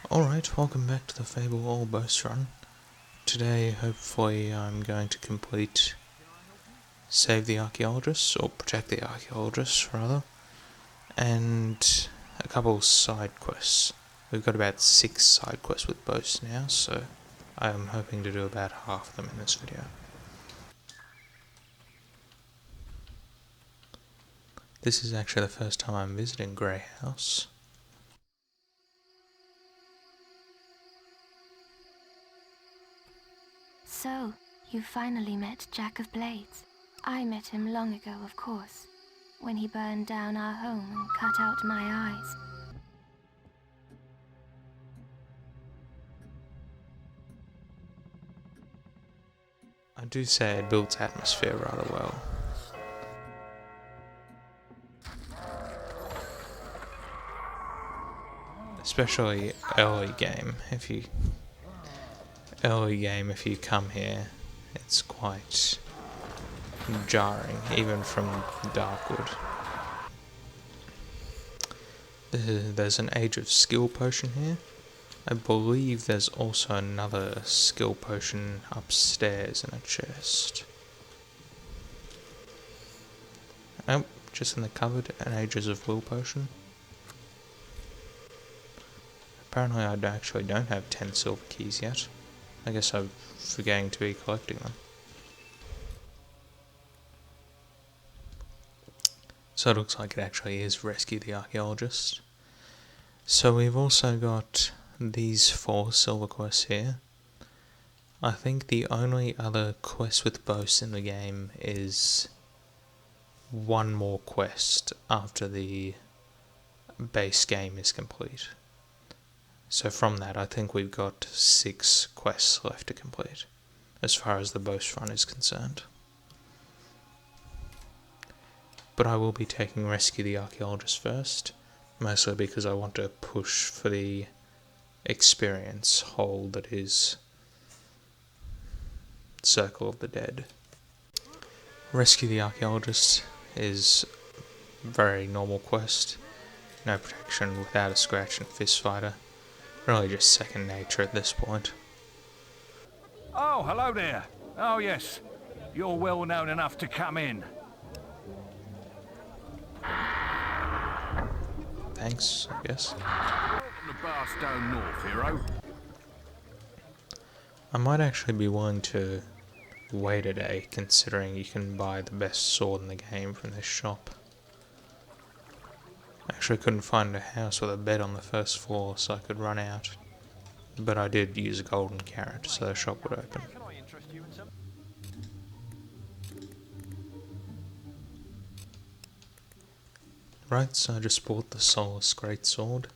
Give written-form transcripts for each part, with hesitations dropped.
Alright, welcome back to the Fable All Boss Run. Today, hopefully, I'm going to complete Save the Archaeologist, or Protect the Archaeologist, rather, and a couple side quests. We've got about 6 side quests with boss now, so I'm hoping to do about half of them in this video. This is actually the first time I'm visiting Grey House. So, you finally met Jack of Blades. I met him long ago, of course, when he burned down our home and cut out my eyes. I do say it builds atmosphere rather well. Especially early game, if you come here, it's quite jarring, even from Darkwood. There's an Age of Skill potion here. I believe there's also another skill potion upstairs in a chest. Oh, just in the cupboard, an Ages of Will potion. Apparently I actually don't have 10 silver keys yet. I guess I'm forgetting to be collecting them. So it looks like it actually is Rescue the Archaeologist. So we've also got these 4 silver quests here. I think the only other quest with boss in the game is one more quest after the base game is complete. So from that, I think we've got 6 quests left to complete, as far as the boss run is concerned. But I will be taking Rescue the Archaeologist first, mostly because I want to push for the experience hole that is Circle of the Dead. Rescue the Archaeologist is a very normal quest. No protection without a scratch and fist fighter. Really just second nature at this point. Oh, hello there. Oh, yes. You're well known enough to come in. Thanks, I guess. Welcome to Barstone North, hero. I might actually be willing to wait a day, considering you can buy the best sword in the game from this shop. I actually couldn't find a house with a bed on the first floor, so I could run out. But I did use a golden carrot, so the shop would open. Can I interest you in something? Right, so I just bought the Soulless Greatsword,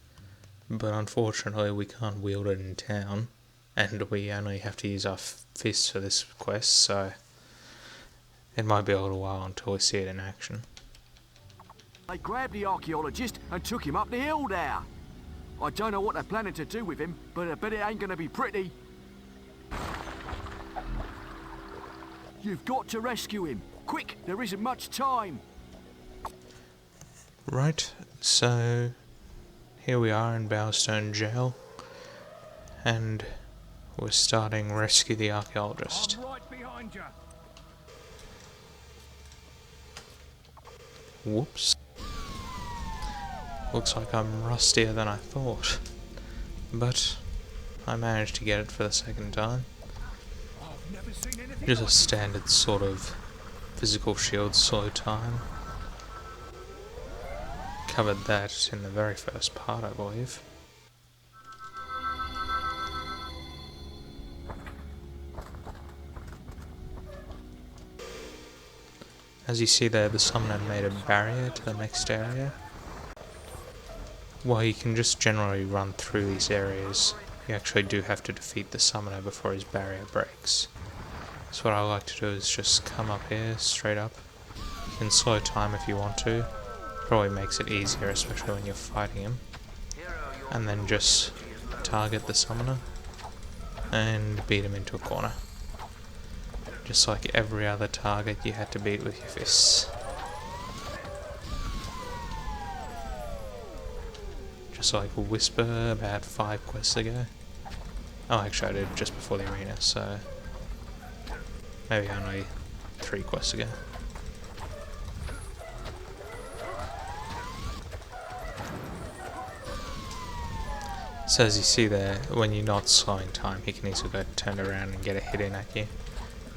but unfortunately we can't wield it in town, and we only have to use our fists for this quest, so it might be a little while until we see it in action. They grabbed the archaeologist and took him up the hill there. I don't know what they're planning to do with him, but I bet it ain't gonna be pretty. You've got to rescue him. Quick, there isn't much time. Right, so here we are in Bowerstone Jail, and we're starting Rescue the Archaeologist. I'm right behind you. Whoops. Looks like I'm rustier than I thought, but I managed to get it for the second time. I've never seen anything Just a like standard sort of physical shield slow time. Covered that in the very first part, I believe. As you see there, the summoner made a barrier to the next area. While you can just generally run through these areas, you actually do have to defeat the summoner before his barrier breaks. So what I like to do is just come up here, straight up. You can slow time if you want to. Probably makes it easier, especially when you're fighting him. And then just target the summoner and beat him into a corner. Just like every other target, you had to beat with your fists. just like Whisper about 5 quests ago. Oh, actually I did just before the arena, so maybe only 3 quests ago. So as you see there, when you're not slowing time, he can easily go turn around and get a hit in at you.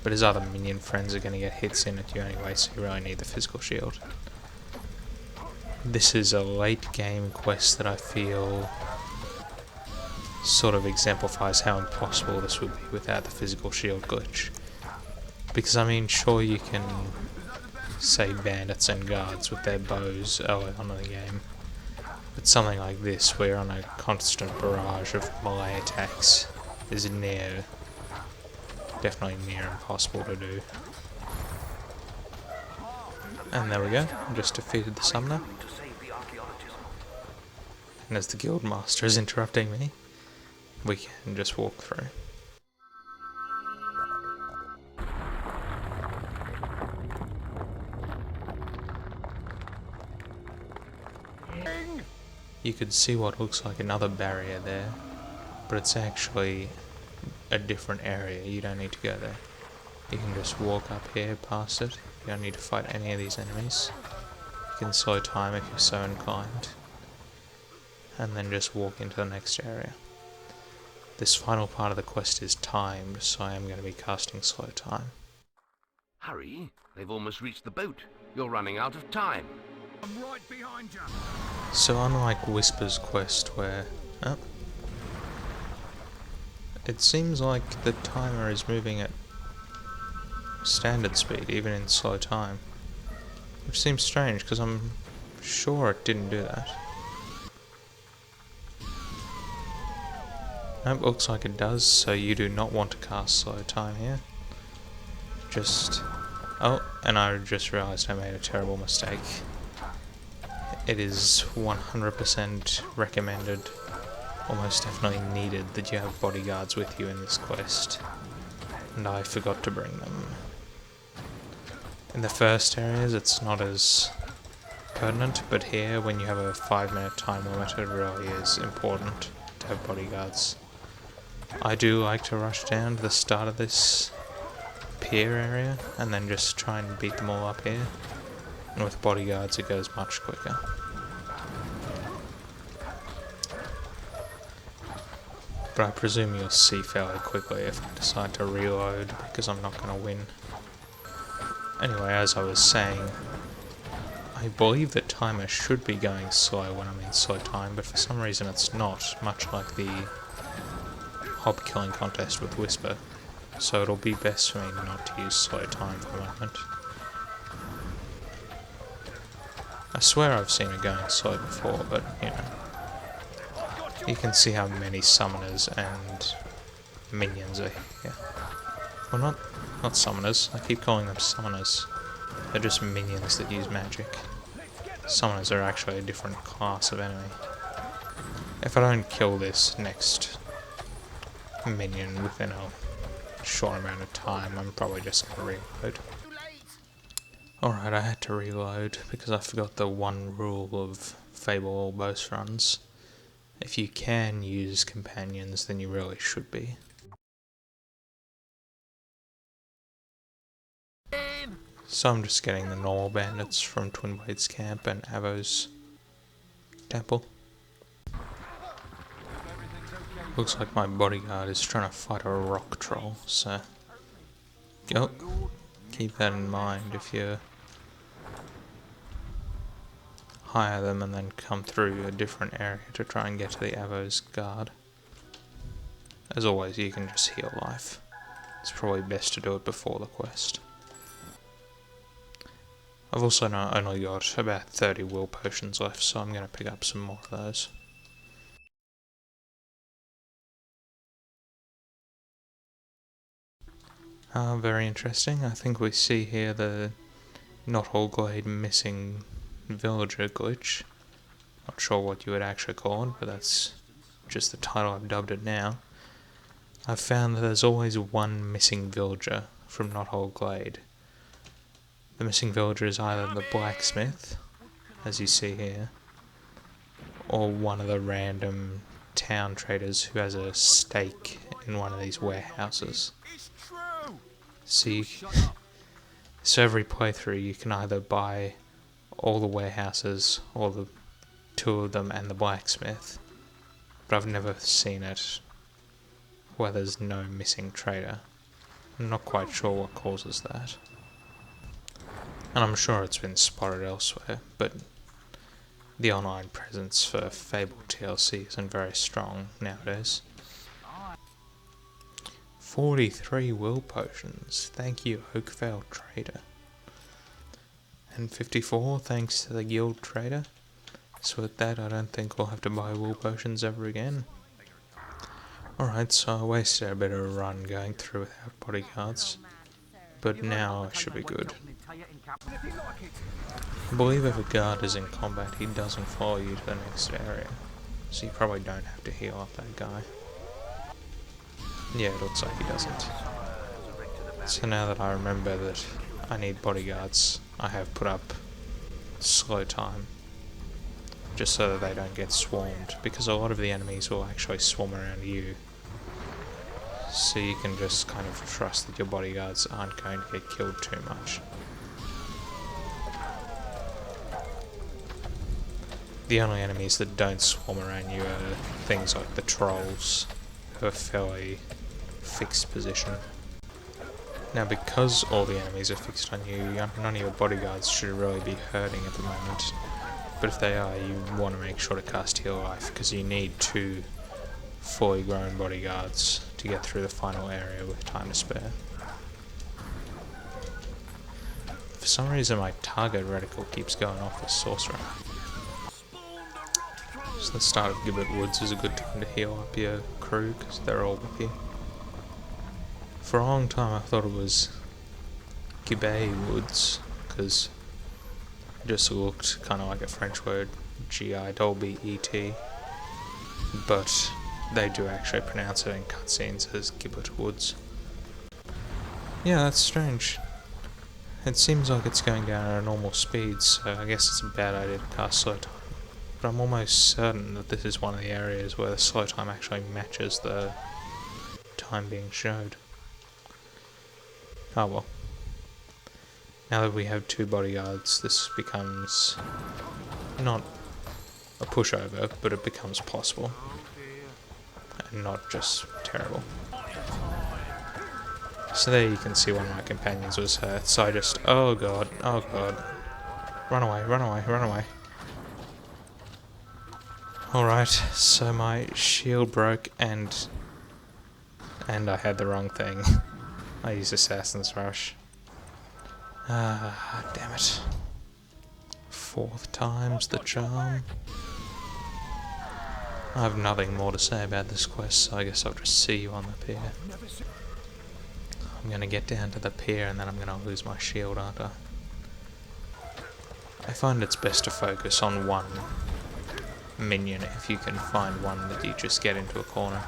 But his other minion friends are going to get hits in at you anyway, so you really need the physical shield. This is a late game quest that I feel sort of exemplifies how impossible this would be without the physical shield glitch. Because I mean, sure you can say bandits and guards with their bows early on in the game, but something like this, where you're on a constant barrage of melee attacks, is definitely near impossible to do. And there we go, just defeated the summoner. And as the guild master is interrupting me, we can just walk through. You could see what looks like another barrier there, but it's actually a different area. You don't need to go there. You can just walk up here past it. You don't need to fight any of these enemies. You can slow time if you're so inclined, and then just walk into the next area. This final part of the quest is timed, so I am going to be casting slow time. Hurry, they've almost reached the boat. You're running out of time. I'm right behind you. So unlike Whisper's quest where... Oh, it seems like the timer is moving at standard speed, even in slow time. Which seems strange, because I'm sure it didn't do that. Nope, looks like it does, so you do not want to cast slow time here. Oh, and I just realised I made a terrible mistake. It is 100% recommended, almost definitely needed, that you have bodyguards with you in this quest. And I forgot to bring them. In the first areas it's not as pertinent, but here, when you have a 5-minute time limit, it really is important to have bodyguards. I do like to rush down to the start of this pier area, and then just try and beat them all up here. And with bodyguards it goes much quicker. But I presume you'll see fairly quickly if I decide to reload, because I'm not going to win. Anyway, as I was saying, I believe the timer should be going slow when I'm in slow time, but for some reason it's not, much like the hob killing contest with Whisper. So it'll be best for me not to use slow time for the moment. I swear I've seen it going slow before, but you know. You can see how many summoners and minions are here. Well, not summoners. I keep calling them summoners. They're just minions that use magic. Summoners are actually a different class of enemy. If I don't kill this next minion within a short amount of time, I'm probably just going to reload. Alright, I had to reload because I forgot the one rule of Fable boss runs. If you can use companions, then you really should be. So I'm just getting the normal bandits from Twinblade's camp and Avo's temple. Looks like my bodyguard is trying to fight a rock troll, so keep that in mind if you hire them and then come through a different area to try and get to the Avo's guard. As always, you can just heal life. It's probably best to do it before the quest. I've also only got about 30 will potions left, so I'm going to pick up some more of those. Very interesting. I think we see here the Knothallglade missing villager glitch. Not sure what you would actually call it, but that's just the title I've dubbed it now. I've found that there's always one missing villager from Knothallglade. The missing villager is either the blacksmith, as you see here, or one of the random town traders who has a stake in one of these warehouses. It's true. So every playthrough you can either buy all the warehouses or the two of them and the blacksmith, but I've never seen it where there's no missing trader. I'm not quite sure what causes that, and I'm sure it's been spotted elsewhere, but the online presence for Fable TLC isn't very strong nowadays. 43 will potions, thank you Oakvale Trader. And 54 thanks to the guild trader. So with that I don't think we'll have to buy will potions ever again. Alright, so I wasted a bit of a run going through without bodyguards, but now I should be good. I believe if a guard is in combat he doesn't follow you to the next area, so you probably don't have to heal up that guy. Yeah, it looks like he doesn't. So now that I remember that I need bodyguards, I have put up slow time, just so that they don't get swarmed, because a lot of the enemies will actually swarm around you. So you can just kind of trust that your bodyguards aren't going to get killed too much. The only enemies that don't swarm around you are things like the trolls, who are fairly fixed position. Now because all the enemies are fixed on you, none of your bodyguards should really be hurting at the moment. But if they are, you want to make sure to cast Heal Life, because you need 2 fully grown bodyguards to get through the final area with time to spare. For some reason my target reticle keeps going off with Sorcerer. So the start of Gibbet Woods is a good time to heal up your crew, because they're all with you. For a long time I thought it was Gibbet Woods, because it just looked kind of like a French word, G-I-B-B-E-T, but they do actually pronounce it in cutscenes as Gibbet Woods. Yeah, that's strange. It seems like it's going down at a normal speed, so I guess it's a bad idea to cast slow time. But I'm almost certain that this is one of the areas where the slow time actually matches the time being showed. Oh well. Now that we have 2 bodyguards, this becomes not a pushover, but it becomes possible. And not just terrible. So there you can see one of my companions was hurt, so I just, oh god, run away, run away, run away. Alright, so my shield broke and I had the wrong thing. I used Assassin's Rush. Ah, damn it. 4th time's the charm. I have nothing more to say about this quest, so I guess I'll just see you on the pier. I'm gonna get down to the pier and then I'm gonna lose my shield, aren't I? I find it's best to focus on one minion if you can find one that you just get into a corner,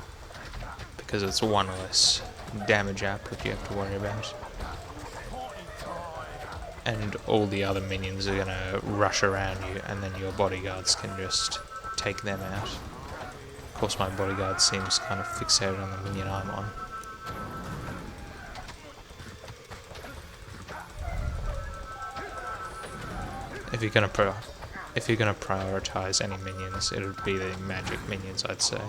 because it's one less damage output you have to worry about. And all the other minions are gonna rush around you, and then your bodyguards can just take them out. Of course my bodyguard seems kind of fixated on the minion I'm on. If you're gonna prioritize any minions, it would be the magic minions, I'd say.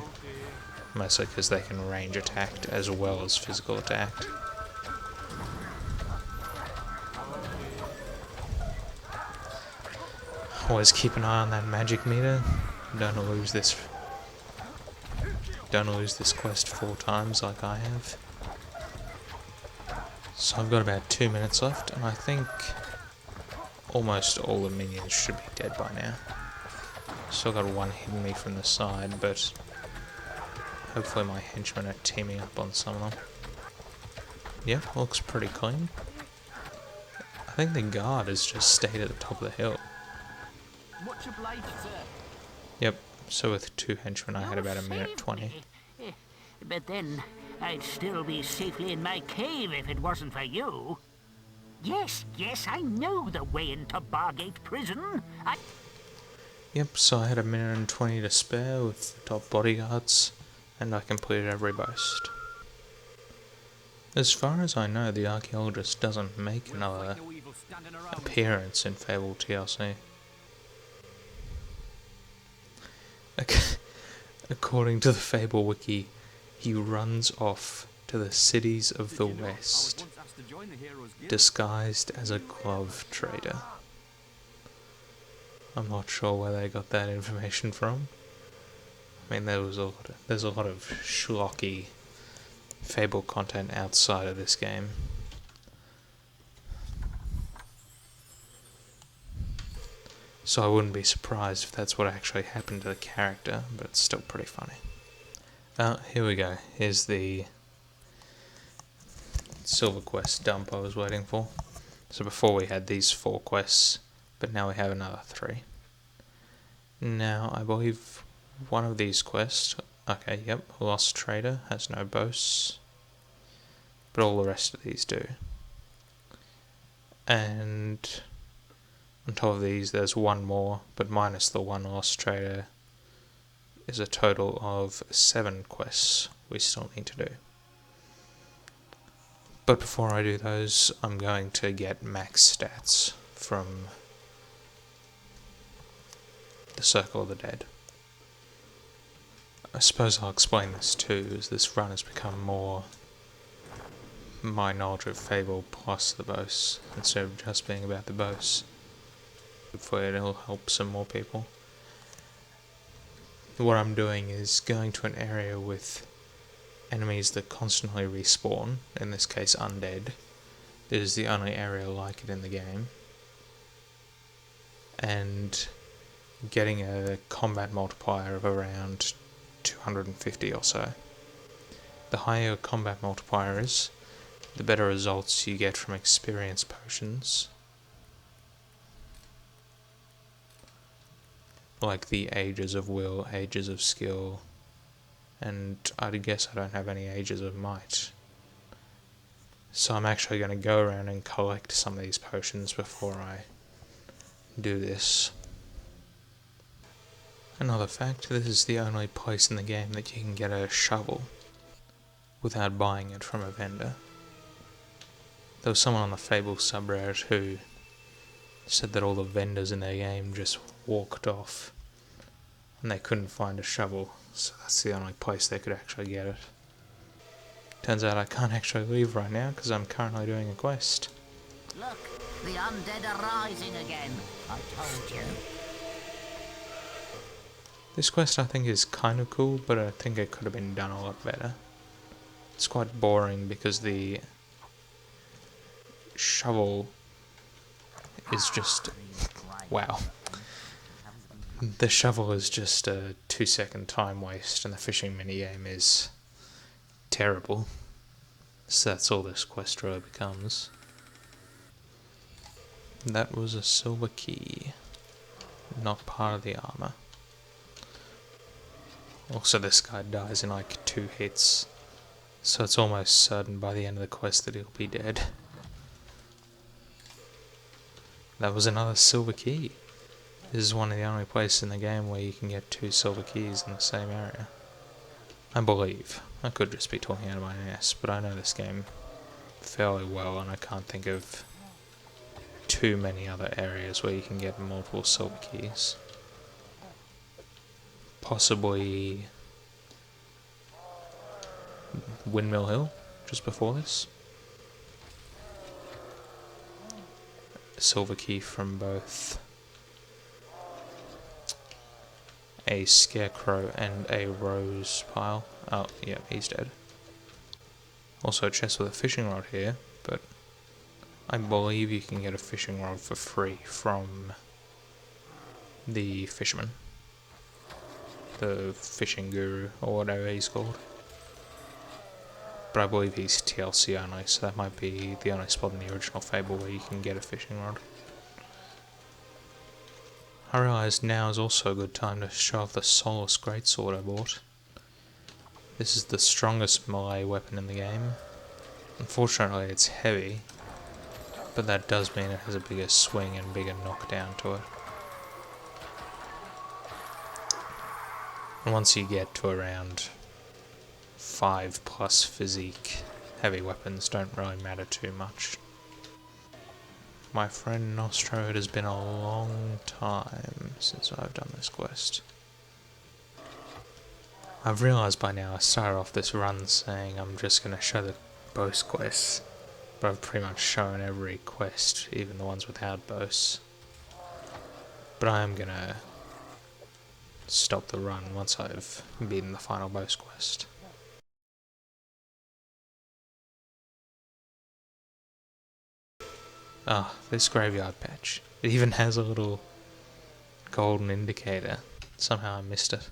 Mostly because they can range attack as well as physical attack. Always keep an eye on that magic meter. Don't lose this quest 4 times like I have. So I've got about 2 minutes left, and I think almost all the minions should be dead by now. Still got one hitting me from the side, but hopefully my henchmen are teaming up on some of them. Yep, looks pretty clean. I think the guard has just stayed at the top of the hill. Much obliged, sir. Yep, so with 2 henchmen I had about 1:20. But then, I'd still be safely in my cave if it wasn't for you. Yes, I know the way into Bargate Prison. Yep, so I had 1:20 to spare with the top bodyguards, and I completed every boast. As far as I know, the archaeologist doesn't make another appearance in Fable TLC. According to the Fable wiki, he runs off to the cities of the West, disguised as a glove trader. I'm not sure where they got that information from. I mean, there's a lot of schlocky Fable content outside of this game. So I wouldn't be surprised if that's what actually happened to the character, but it's still pretty funny. Here we go. Here's the Silver Quest dump I was waiting for. So before we had these 4 quests, but now we have another 3. Now, I believe one of these quests, okay, yep, Lost Trader has no boasts, but all the rest of these do. And on top of these, there's one more, but minus the one Lost Trader, is a total of 7 quests we still need to do. But before I do those, I'm going to get max stats from the Circle of the Dead. I suppose I'll explain this too, as this run has become more my knowledge of Fable plus the boasts, instead of just being about the boasts. Hopefully it'll help some more people. What I'm doing is going to an area with enemies that constantly respawn, in this case undead. It is the only area like it in the game. And getting a combat multiplier of around 250 or so. The higher your combat multiplier is, the better results you get from experience potions. Like the Ages of Will, Ages of Skill, and I'd guess I don't have any Ages of Might. So I'm actually going to go around and collect some of these potions before I do this. Another fact, this is the only place in the game that you can get a shovel without buying it from a vendor. There was someone on the Fable subreddit who said that all the vendors in their game just walked off and they couldn't find a shovel, so that's the only place they could actually get it. Turns out I can't actually leave right now because I'm currently doing a quest. Look, the undead are rising again. I told you. This quest I think is kind of cool, but I think it could have been done a lot better. It's quite boring because the shovel is just... wow. The shovel is just a 2-second time waste and the fishing minigame is terrible. So that's all this quest really becomes. That was a silver key, not part of the armor. Also, this guy dies in like 2 hits, so it's almost certain by the end of the quest that he'll be dead. That was another silver key. This is one of the only places in the game where you can get 2 silver keys in the same area. I believe. I could just be talking out of my ass, but I know this game fairly well and I can't think of too many other areas where you can get multiple silver keys. Possibly Windmill Hill, just before this. A silver key from both a scarecrow and a rose pile. Oh, yeah, he's dead. Also a chest with a fishing rod here, but I believe you can get a fishing rod for free from the fisherman. The fishing guru, or whatever he's called. But I believe he's TLC only, so that might be the only spot in the original Fable where you can get a fishing rod. I realise now is also a good time to show off the Solus Greatsword I bought. This is the strongest melee weapon in the game. Unfortunately it's heavy, but that does mean it has a bigger swing and bigger knockdown to it. And once you get to around 5 plus physique, heavy weapons don't really matter too much. My friend Nostro, it has been a long time since I've done this quest. I've realised by now I started off this run saying I'm just going to show the boss quests, but I've pretty much shown every quest, even the ones without boss. But I am going to stop the run once I've beaten the final boss quest. Ah, this graveyard patch. It even has a little golden indicator. Somehow I missed it.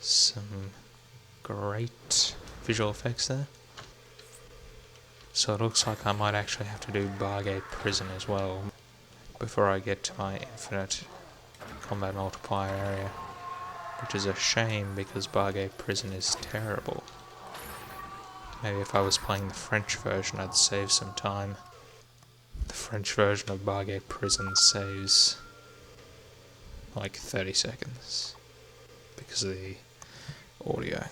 Some great visual effects there. So it looks like I might actually have to do Bargate Prison as well before I get to my infinite combat multiplier area, which is a shame because Bargate Prison is terrible. Maybe if I was playing the French version I'd save some time. The French version of Bargate Prison saves like 30 seconds because of the audio.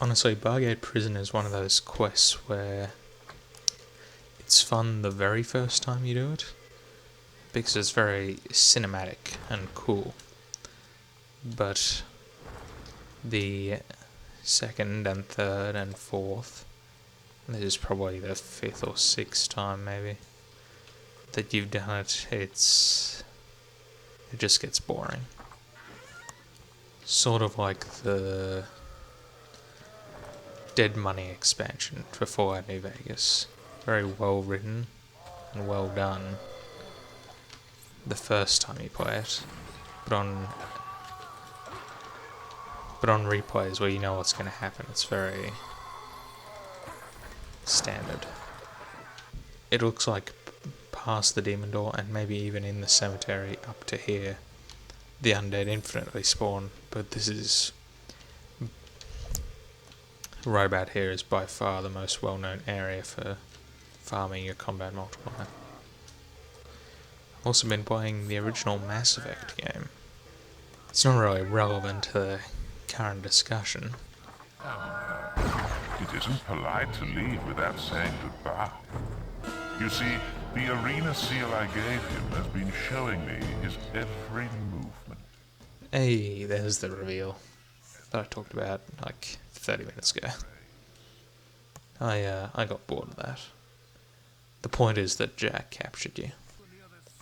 Honestly, Bargate Prison is one of those quests where it's fun the very first time you do it because it's very cinematic and cool, but the second and third and fourth, this is probably the 5th or 6th time maybe that you've done it, it just gets boring. Sort of like the Dead Money expansion for Fallout New Vegas. Very well written and well done the first time you play it, but on replays where you know what's going to happen, it's very standard. It looks like past the demon door and maybe even in the cemetery up to here, the undead infinitely spawn, but this is right about here is by far the most well-known area for farming your combat multiplier. I've also been playing the original Mass Effect game. It's not really relevant to the current discussion. It isn't polite to leave without saying goodbye. You see, the arena seal I gave him has been showing me his every movement. Hey, there's the reveal that I talked about like 30 minutes ago. I got bored of that. The point is that Jack captured you.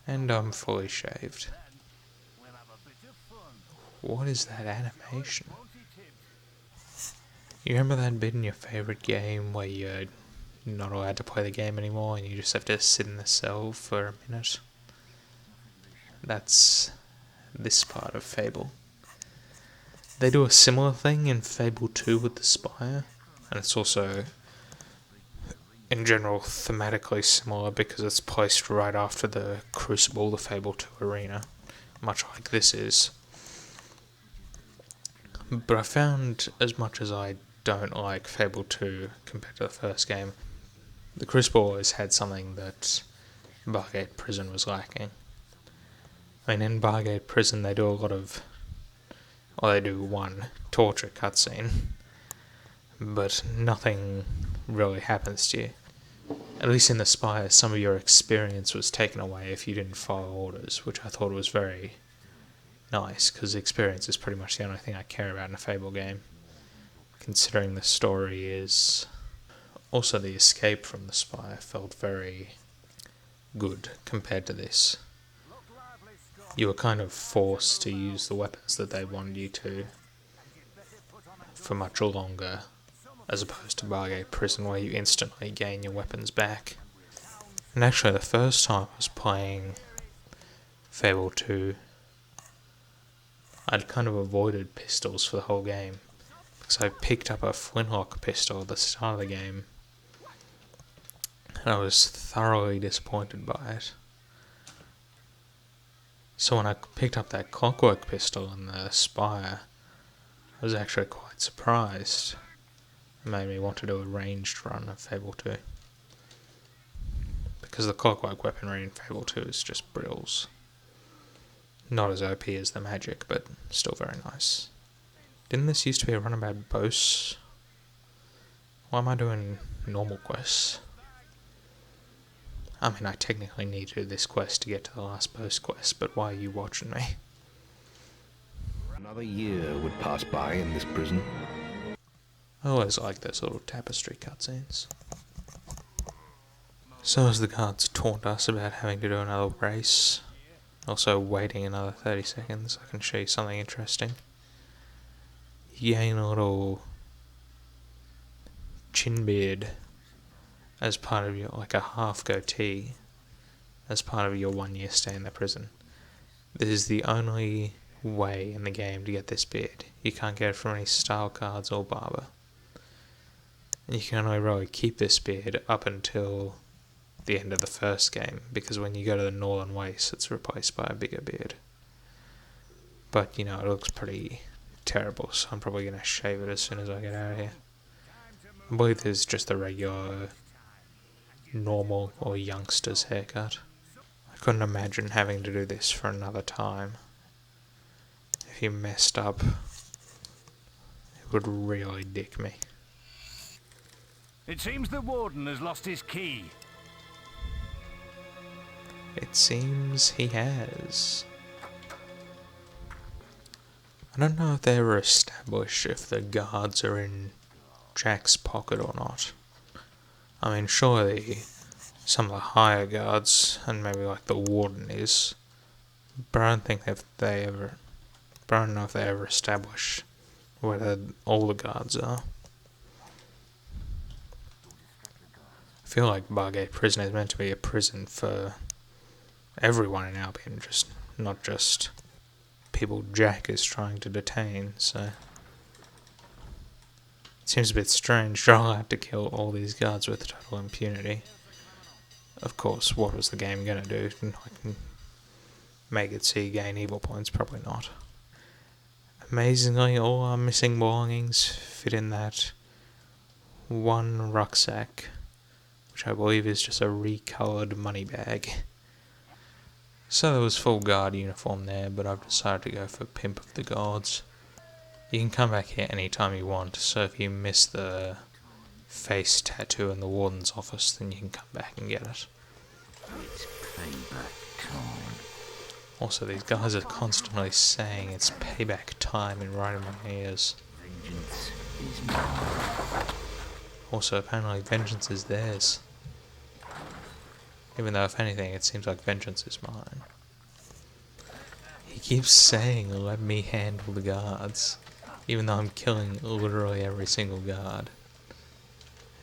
And I'm fully shaved. What is that animation? You remember that bit in your favourite game where you're not allowed to play the game anymore and you just have to sit in the cell for a minute? That's this part of Fable. They do a similar thing in Fable 2 with the Spire, and it's also, in general, thematically similar because it's placed right after the Crucible, the Fable 2 arena, much like this is. But I found, as much as I don't like Fable 2 compared to the first game, the Crucible always had something that Bargate Prison was lacking. I mean, in Bargate Prison they do a lot of, well, they do one torture cutscene, but nothing really happens to you. At least in the Spire, some of your experience was taken away if you didn't follow orders, which I thought was very nice, because experience is pretty much the only thing I care about in a Fable game, considering the story is... Also, the escape from the Spire felt very good compared to this. You were kind of forced to use the weapons that they wanted you to for much longer, as opposed to Bargate Prison where you instantly gain your weapons back. And actually the first time I was playing Fable 2, I'd kind of avoided pistols for the whole game, because I picked up a flintlock pistol at the start of the game, and I was thoroughly disappointed by it. So when I picked up that clockwork pistol in the Spire, I was actually quite surprised. It made me want to do a ranged run of Fable 2. Because the clockwork weaponry in Fable 2 is just brills. Not as OP as the magic, but still very nice. Didn't this used to be a runabout boss? Why am I doing normal quests? I mean, I technically need to do this quest to get to the last boss quest, but why are you watching me? Another year would pass by in this prison. I always like those little tapestry cutscenes. So as the guards taunt us about having to do another race, also waiting another 30 seconds, I can show you something interesting. You gain a little chin beard as part of your, like a half goatee, as part of your 1 year stay in the prison. This is the only way in the game to get this beard. You can't get it from any style cards or barber. And you can only really keep this beard up until the end of the first game, because when you go to the Northern Wastes, it's replaced by a bigger beard. But, you know, it looks pretty terrible, so I'm probably going to shave it as soon as I get out of here. I believe this is just the regular, normal, or youngster's haircut. I couldn't imagine having to do this for another time. If you messed up, it would really dick me. It seems the warden has lost his key. It seems he has. I don't know if they ever establish if the guards are in Jack's pocket or not. I mean, surely some of the higher guards, and maybe like the warden is, but I don't think that they ever, but I don't know if they ever establish whether all the guards are. I feel like Bargate Prison is meant to be a prison for everyone in Albion, just not just people Jack is trying to detain, so it seems a bit strange. You're allowed to kill all these guards with total impunity. Of course, what was the game gonna do? Like, make it so you gain evil points? Probably not. Amazingly, all our missing belongings fit in that one rucksack, which I believe is just a recoloured money bag. So there was full guard uniform there, but I've decided to go for Pimp of the Gods. You can come back here anytime you want, so if you miss the face tattoo in the warden's office, then you can come back and get it. It's payback time. Also, these guys are constantly saying it's payback time and right in my ears. Vengeance is mine. Also, apparently vengeance is theirs. Even though, if anything, it seems like vengeance is mine. He keeps saying, let me handle the guards, even though I'm killing literally every single guard.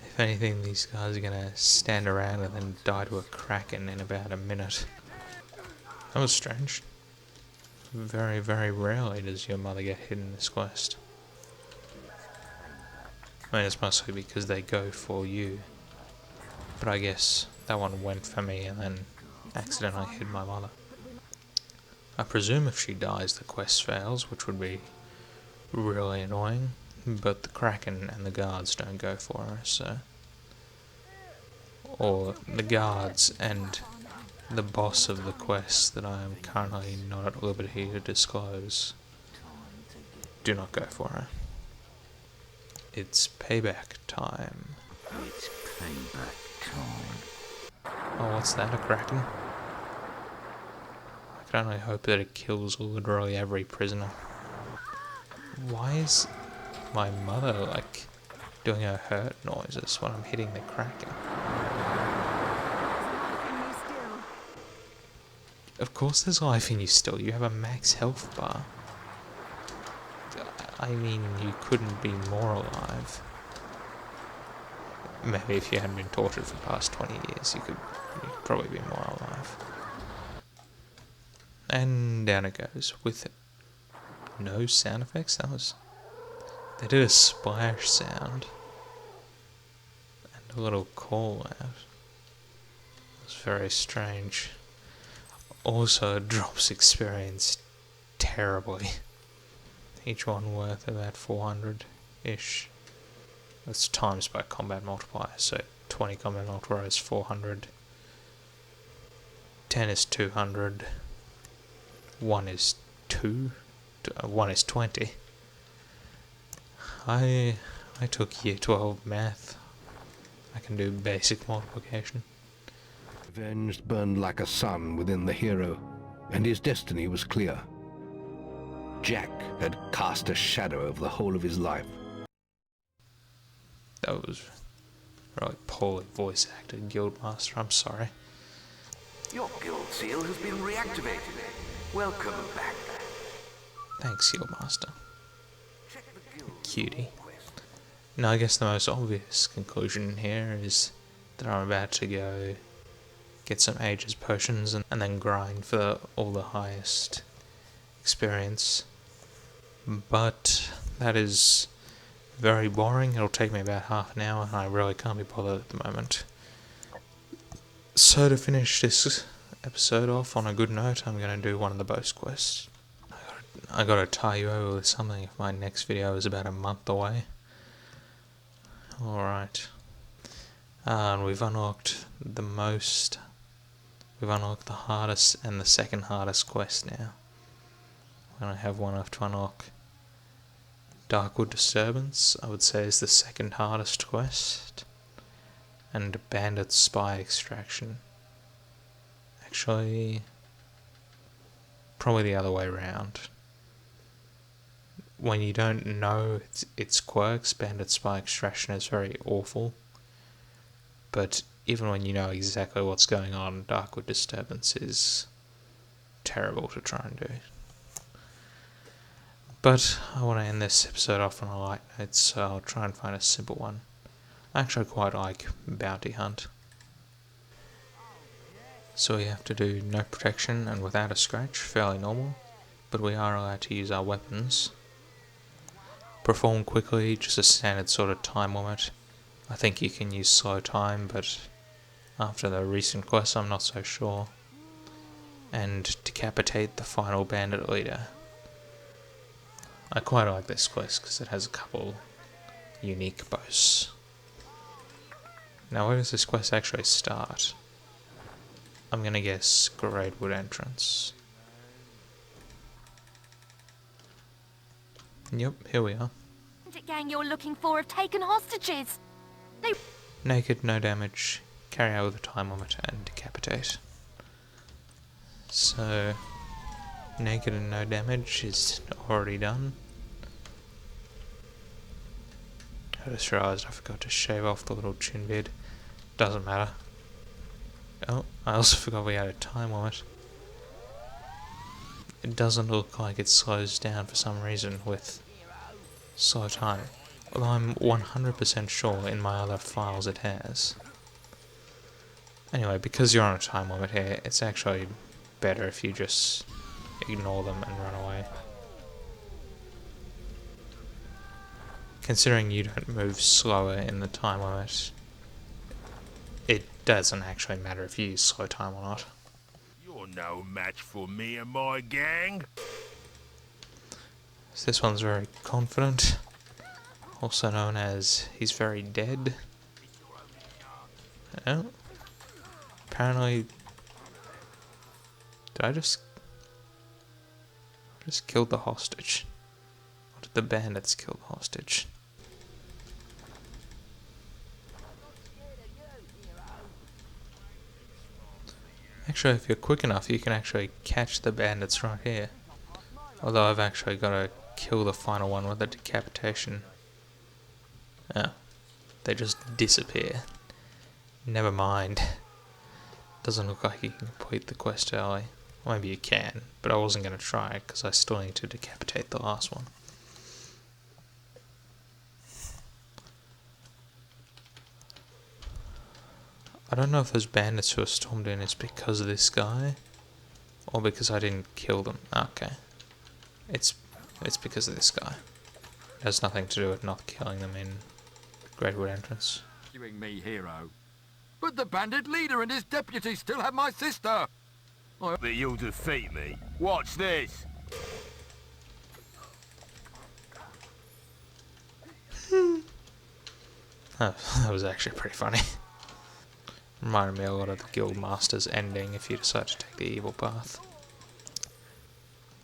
If anything, these guys are gonna stand around and then die to a kraken in about a minute. That was strange. Very, very rarely does your mother get hit in this quest. I mean, it's mostly because they go for you. But I guess that one went for me and then accidentally hit my mother. I presume if she dies the quest fails, which would be really annoying, but the Kraken and the guards don't go for her, so... Or the guards and the boss of the quest that I am currently not at liberty to disclose do not go for her. It's payback time. It's payback time. Oh, what's that, a Kraken? I can only hope that it kills literally every prisoner. Why is my mother, like, doing her hurt noises when I'm hitting the Kraken? Of course there's life in you still. You have a max health bar. I mean, you couldn't be more alive. Maybe if you hadn't been tortured for the past 20 years, you'd probably be more alive. And down it goes, with no sound effects. They did a splash sound. And a little call out. It was very strange. Also, it drops experience terribly. Each one worth about 400-ish. That's times by combat multiplier, so 20 combat multiplier is 400. 10 is 200. 1 is 2, 1 is 20. I took year 12 math. I can do basic multiplication. Revenge burned like a sun within the hero, and his destiny was clear. Jack had cast a shadow over the whole of his life. That was really poorly voice acted, Guildmaster. I'm sorry. Your guild seal has been reactivated. Welcome back. Thanks, Guildmaster. Cutie. Now, I guess the most obvious conclusion here is that I'm about to go get some Aegis potions and then grind for all the highest experience. But that is very boring. It'll take me about half an hour and I really can't be bothered at the moment. So to finish this episode off on a good note, I'm going to do one of the boast quests. I gotta tie you over with something if my next video is about a month away. Alright. And we've unlocked the hardest and the second hardest quest now. I only have one left to unlock. Darkwood Disturbance, I would say, is the second hardest quest. And Bandit Spy Extraction. Actually, probably the other way around. When you don't know its quirks, Bandit Spy Extraction is very awful. But even when you know exactly what's going on, Darkwood Disturbance is terrible to try and do. But I want to end this episode off on a light note, so I'll try and find a simple one. I actually quite like Bounty Hunt. So we have to do no protection and without a scratch, fairly normal, but we are allowed to use our weapons. Perform quickly, just a standard sort of time limit. I think you can use slow time, but after the recent quest I'm not so sure. And decapitate the final bandit leader. I quite like this quest because it has a couple unique boasts. Now where does this quest actually start? I'm gonna guess Gradewood entrance. Yep, here we are. The gang you're looking for have taken hostages. They... Naked, no damage, carry out with a time limit, and decapitate. So, naked and no damage is already done. I just realised I forgot to shave off the little chin beard. Doesn't matter. Oh, I also forgot we had a time limit. It doesn't look like it slows down for some reason with slow time. Although I'm 100% sure in my other files it has. Anyway, because you're on a time limit here, it's actually better if you just ignore them and run away. Considering you don't move slower in the time limit, it doesn't actually matter if you use slow time or not. You're no match for me and my gang. So this one's very confident, also known as he's very dead. Oh, apparently, did I just killed the hostage? Or did the bandits kill the hostage? Actually, if you're quick enough, you can actually catch the bandits right here. Although I've actually got to kill the final one with a decapitation. Oh, they just disappear. Never mind. Doesn't look like you can complete the quest early. Well, maybe you can, but I wasn't going to try it because I still need to decapitate the last one. I don't know if those bandits who are stormed in is because of this guy, or because I didn't kill them. Okay. It's because of this guy. It has nothing to do with not killing them in Gradewood entrance. Doing me hero. But the bandit leader and his deputy still have my sister. That you'll defeat me. Watch this. Oh, that was actually pretty funny. Reminded me a lot of the Guildmaster's ending if you decide to take the evil path.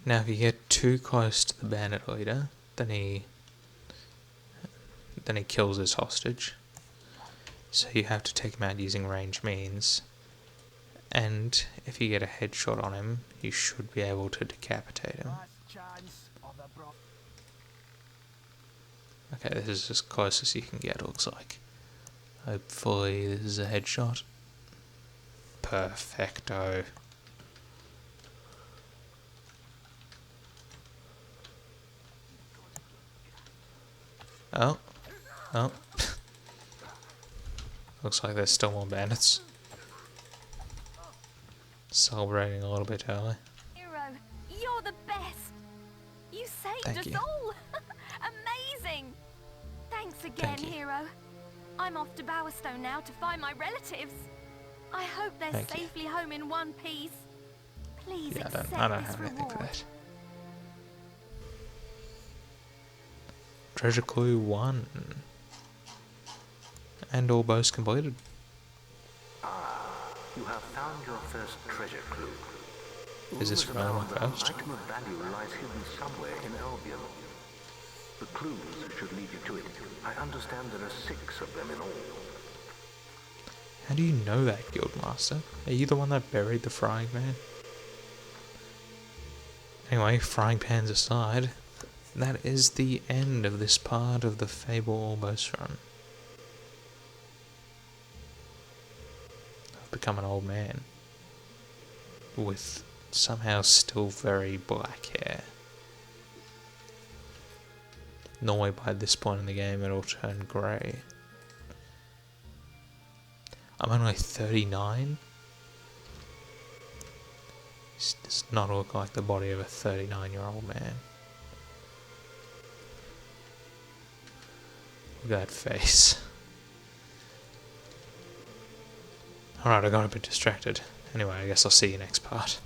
Now if you get too close to the bandit leader, then he kills his hostage. So you have to take him out using ranged means. And if you get a headshot on him, you should be able to decapitate him. Okay, this is as close as you can get, it looks like. Hopefully this is a headshot. Perfecto. Oh. Oh. Looks like there's still more bandits. Celebrating a little bit early. Hero, you're the best. You saved Thank us you. all. Amazing. Thanks again, Thank you. Hero. I'm off to Bowerstone now to find my relatives. I hope they're Thank you. safely home in one piece. Please Yeah, accept I don't this have anything for reward. that. Treasure clue 1. And all bows completed. You have found your first treasure clue. Is this Rumors really my abound that an first? item of value lies hidden somewhere in Albion. The clues should lead you to it. I understand there are 6 of them in all. How do you know that, Guildmaster? Are you the one that buried the frying pan? Anyway, frying pans aside, that is the end of this part of the Fable Albost run. I've become an old man. With somehow still very black hair. Normally by this point in the game it'll turn grey. I'm only 39. This does not look like the body of a 39-year-old man. Look at that face. Alright, I got a bit distracted. Anyway, I guess I'll see you next part.